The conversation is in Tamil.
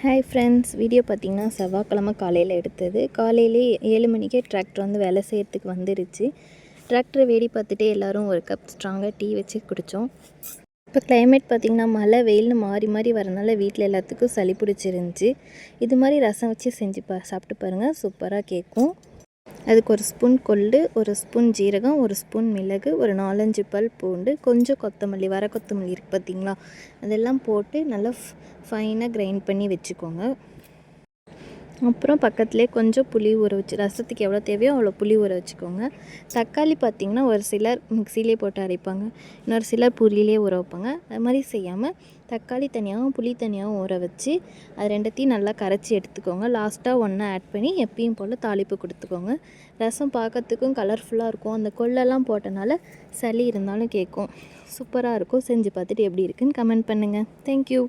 ஹாய் ஃப்ரெண்ட்ஸ், வீடியோ பார்த்திங்கன்னா செவ்வாய்க்கிழமை காலையில் எடுத்தது. காலையிலே 7 மணிக்கே டிராக்டர் வந்து வேலை செய்கிறதுக்கு வந்துருச்சு. டிராக்டரை வேடி பார்த்துட்டு எல்லோரும் ஒரு கப் ஸ்ட்ராங்காக டீ வச்சு குடித்தோம். இப்போ கிளைமேட் பார்த்திங்கன்னா மழை வெயில்னு மாறி மாறி வரனால வீட்டில் எல்லாத்துக்கும் சளி பிடிச்சிருந்துச்சி. இது மாதிரி ரசம் வச்சு செஞ்சு சாப்பிட்டு பாருங்கள், சூப்பராக கேட்கும். அதுக்கு ஒரு ஸ்பூன் கொள்ளு, ஒரு ஸ்பூன் ஜீரகம், ஒரு ஸ்பூன் மிளகு, ஒரு 4-5 பல் பூண்டு, கொஞ்சம் கொத்தமல்லி, வர கொத்தமல்லி இருக்குது பார்த்திங்களா, அதெல்லாம் போட்டு நல்லா ஃபைனாக கிரைண்ட் பண்ணி வச்சுக்கோங்க. அப்புறம் பக்கத்துலேயே கொஞ்சம் புளி ஊற வச்சு, ரசத்துக்கு எவ்வளோ தேவையோ அவ்வளோ புளி ஊற வச்சுக்கோங்க. தக்காளி பார்த்திங்கன்னா ஒரு சிலர் மிக்சிலே போட்டு அரைப்பாங்க, இன்னொரு சிலர் புளியிலே ஊற வைப்பாங்க. அது மாதிரி செய்யாமல் தக்காளி தனியாகவும் புளி தனியாகவும் ஊற வச்சு அது ரெண்டத்தையும் நல்லா கரைச்சி எடுத்துக்கோங்க. லாஸ்ட்டாக ஒன்றா ஆட் பண்ணி எப்பயும் போல் தாளிப்பு கொடுத்துக்கோங்க. ரசம் பார்க்கறதுக்கும் கலர்ஃபுல்லாக இருக்கும். அந்த கொள்ளெல்லாம் போட்டனால சளி இருந்தாலும் கேட்கும். சூப்பராக இருக்கும். செஞ்சு பார்த்துட்டு எப்படி இருக்குன்னு கமெண்ட் பண்ணுங்கள். தேங்க்யூ.